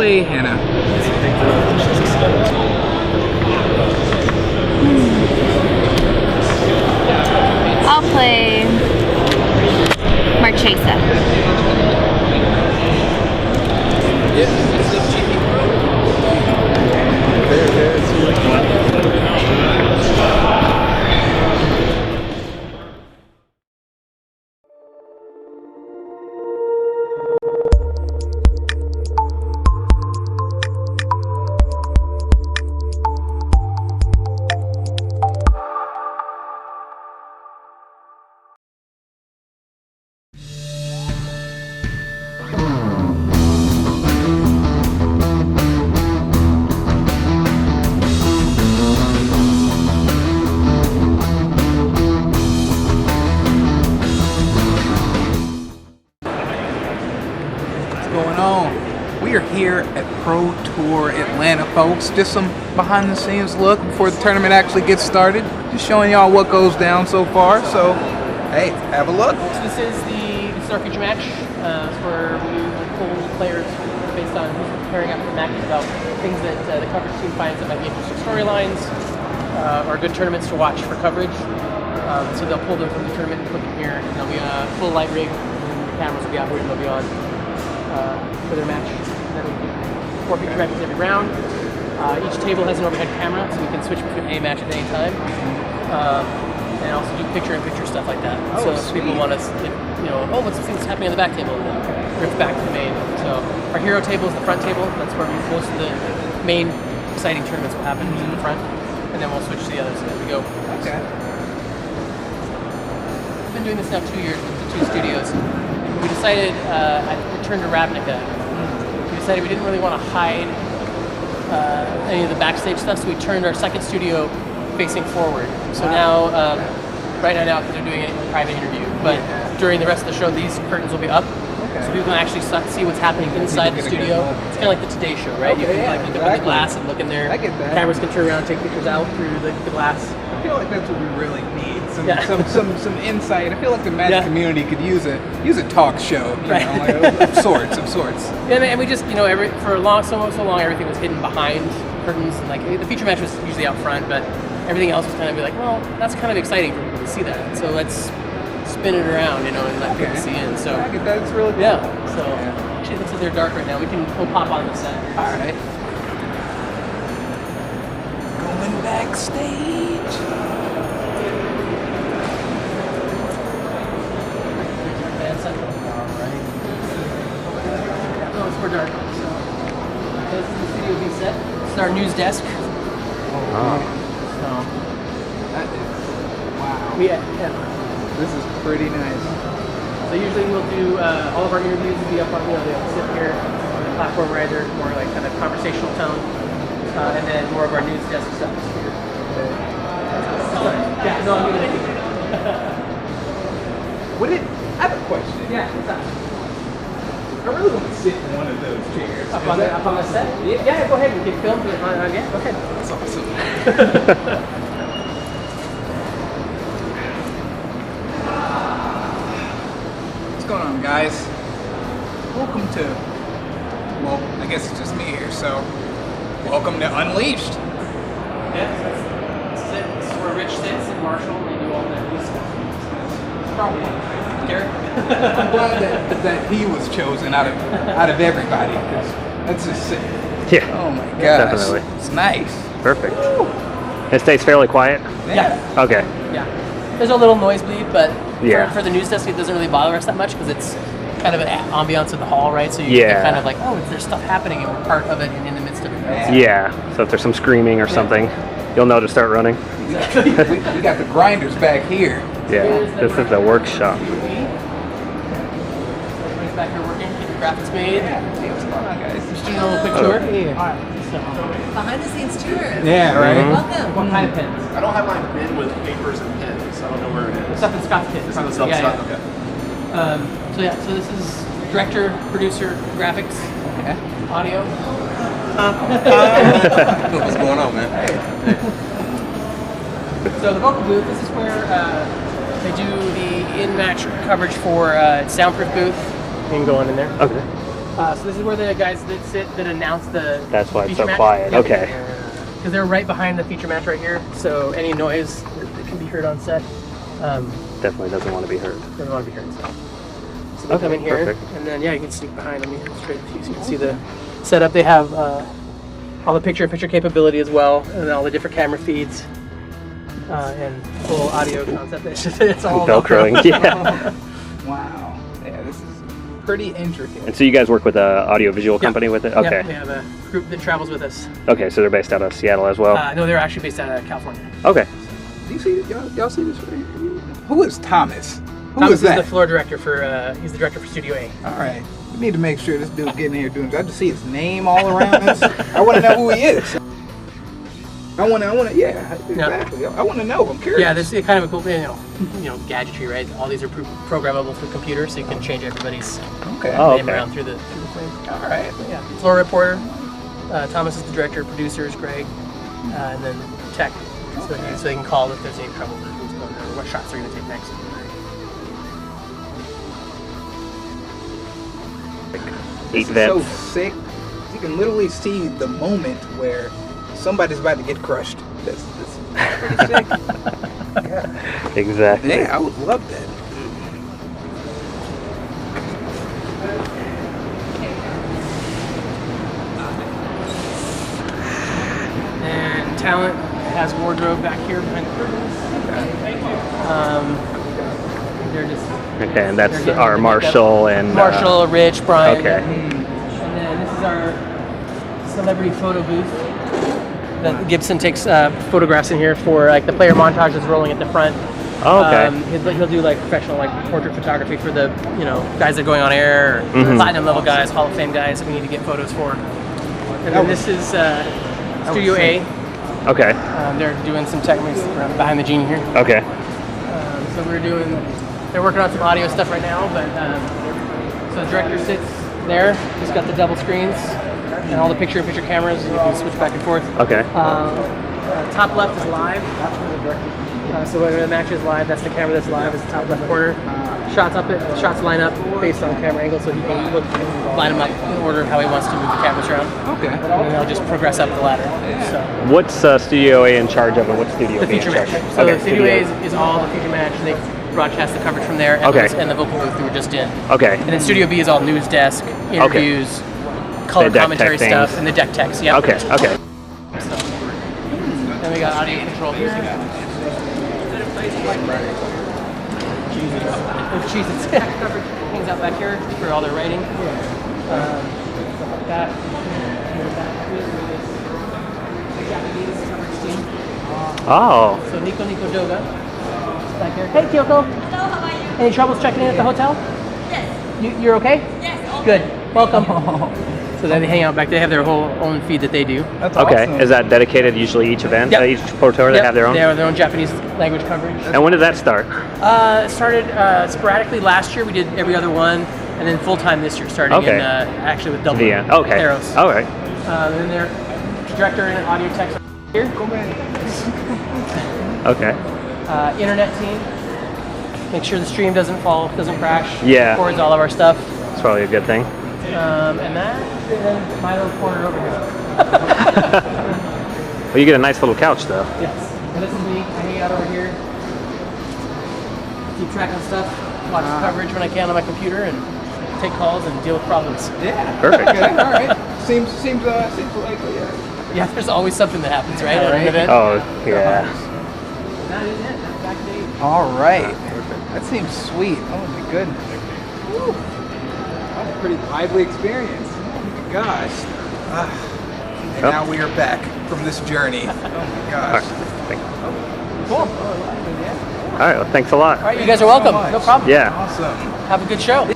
play Hannah? I'll play Marchesa. We are here at Pro Tour Atlanta, folks. Just some behind the scenes look before the tournament actually gets started. Just showing y'all what goes down so far. So, hey, have a look. So this is our feature match. It's where we pull players based on who's preparing up for matches about things that the coverage team finds that might be interesting storylines or good tournaments to watch for coverage. So they'll pull them from the tournament and put them here. And there'll be a full light rig, and the cameras will be out here and they'll be on for their match. And then we do 4 feature matches every round. Each table has an overhead camera, so we can switch between any match at any time. And also do picture-in-picture stuff like that. So if people want to, what's the thing that's happening on the back table? And then rift back to the main. So our hero table is the front table. That's where most of the main exciting tournaments will happen, in the front. And then we'll switch to the others as we go. Okay. We've been doing this now 2 years with the 2 studios. We decided at return to Ravnica, we decided we didn't really want to hide any of the backstage stuff, so we turned our second studio facing forward. So now, right now, because they're doing a private interview, but during the rest of the show, these curtains will be up, so people can actually see what's happening inside the studio. It's kind of like the Today Show, right? You can look up at the glass and look in there. I get that. Cameras can turn around and take pictures out through the glass. I feel like that's what we really need. Some insight. I feel like the match community could use a talk show, you know, of sorts. Yeah, and we just, for so long, everything was hidden behind curtains, and like the feature match was usually out front, but everything else was kind of like, well, that's kind of exciting for people to see that. So let's spin it around, and let people see in. So I get that. It's really cool. Yeah. So actually, it looks like they're dark right now. We'll pop on the set. All right. Going backstage. No, it's more dark. So this is the studio B set. This is our news desk. That is, wow. This is pretty nice. So usually we'll do all of our interviews will be up on, they'll sit here on the platform where they're more like kind of conversational tone, and then more of our news desk stuff is here. Yeah, no, I'm gonna. I have a question. Yeah, what's up? I really want to sit in one of those chairs. Up on the set? Yeah, go ahead. We can film. Yeah, go ahead. That's awesome. What's going on, guys? Welcome to, well, I guess it's just me here, so welcome to Unleashed. Yeah, that's it. This is where Rich sits and Marshall, and they do all that news stuff. Probably. Derek? I'm glad that he was chosen out of everybody, because that's just sick. Yeah. Oh my gosh. Definitely. It's nice. Perfect. It stays fairly quiet? Yeah. Okay. Yeah. There's a little nosebleed, but Yeah. for the news desk, it doesn't really bother us that much because it's kind of an ambiance of the hall, right? So you're kind of like, oh, there's stuff happening and we're part of it and in the midst of it. Right? So Yeah. So if there's some screaming or something, you'll know to start running. we got the grinders back here. Yeah. This is the workshop. Everybody's back here working, getting graphics made. Hey, what's going on, guys? Just doing a little quick tour. Behind the scenes tours. Yeah, right. Welcome. What kind of pens? I don't have mine bin with papers and pens. I don't know where it is. Stuff in Scott's kit. It's in the stuff. Okay. So this is director, producer, graphics, audio. What's going on, man? So the vocal booth, this is where they do the in-match coverage for soundproof booth. You can go on in there. Okay. So this is where the guys that sit that announce the That's why it's feature so match. quiet. Yep. Okay. Because they're right behind the feature match right here, so any noise that can be heard on set Definitely doesn't want to be heard. doesn't want to be heard. So they come in here, perfect. and then you can sneak behind them straight to you, so you can see the setup. They have all the picture-in-picture capability as well, and all the different camera feeds, and full audio concept. It's all Velcroing, yeah. Wow. Yeah, this is pretty intricate. And so you guys work with a audio-visual company with it? Okay. Yeah, we have a group that travels with us. Okay, so they're based out of Seattle as well? No, they're actually based out of California. Okay. Do you see y'all see this right here? Who is Thomas? Who Thomas is that? the floor director for, he's the director for Studio A. All right. We need to make sure this dude getting here doing. I just see his name all around us. I want to know who he is. I want to. Yeah, exactly. I want to know. I'm curious. Yeah, this is kind of a cool, gadgetry, right? All these are programmable through computers, so you can change everybody's Okay. Oh, name okay. around through the frame. All right. Yeah, floor reporter. Thomas is the director. Producers, Greg, and then tech. So they can call if there's any trouble with who's going there or what shots they're going to take next. This is so sick. You can literally see the moment where somebody's about to get crushed. This is pretty sick. Yeah. Exactly. Yeah, I would love that. And talent has wardrobe back here behind the curtains. They're just Okay, and that's they're getting our the Marshall makeup. and... Marshall, Rich, Brian. Okay. And then this is our celebrity photo booth that Gibson takes photographs in here for like the player montage that's rolling at the front. Oh, okay. He'll do like professional like portrait photography for the guys that are going on air, or platinum level guys, Hall of Fame guys that we need to get photos for. And then this is Studio A. Okay. They're doing some techniques behind the genie here. Okay. So they're working on some audio stuff right now, but so the director sits there. He's got the double screens and all the picture-in-picture cameras. You can switch back and forth. Okay. Top left is live. So when the match is live, that's the camera that's live. It's the top left corner. Shots line up based on camera angle, so he can line them up in order of how he wants to move the cameras around. Okay. And then they'll just progress up the ladder. So. What's Studio A in charge of, and what's Studio The B in feature charge match. of? So Okay, Studio A is all the feature match, and they broadcast the coverage from there, and, Okay. and the vocal booth we were just in. Okay. And then Studio B is all news desk, interviews, color The deck commentary tech stuff, things. and the deck text. Yeah. Okay, okay. Then we got audio control. Jesus. Coverage hangs out back here for all their writing. Stuff like that. And then back here is the Japanese coverage team. Oh. So Nico Doga is back here. Hey Kyoko. Hello, how are you? Any troubles checking in at the hotel? Yes. You're okay? Yes. all Good. Welcome. So then they hang out back. They have their whole own feed that they do. That's Okay. awesome. Is that dedicated usually each event? Yep. Each Pro Tour they Yep, have their own? They have their own Japanese language coverage. And when did that start? It started sporadically last year. We did every other one, and then full time this year, starting Okay. in actually with Dublin. Via. Okay. Arrows. All right. Then their director and audio tech here. Okay. Internet team. Make sure the stream doesn't crash. Yeah. Records all of our stuff. That's probably a good thing. And then my little corner over here. Well, you get a nice little couch though. Yes. And this is me. I hang out over here. Keep track of stuff. Watch coverage when I can on my computer and take calls and deal with problems. Yeah. Perfect. Okay. All right. Seems likely. Yeah. Yeah, there's always something that happens, right? Yeah, At an right. event. Oh, yeah. That is it. That's back day. All right. That seems sweet. Oh my goodness. Woo. That's a pretty lively experience. Oh my gosh. And Yep. now we are back from this journey. Oh my gosh. Cool. All right. Well, thanks a lot. All right, you guys are welcome. so much. No problem. Yeah. Awesome. Have a good show.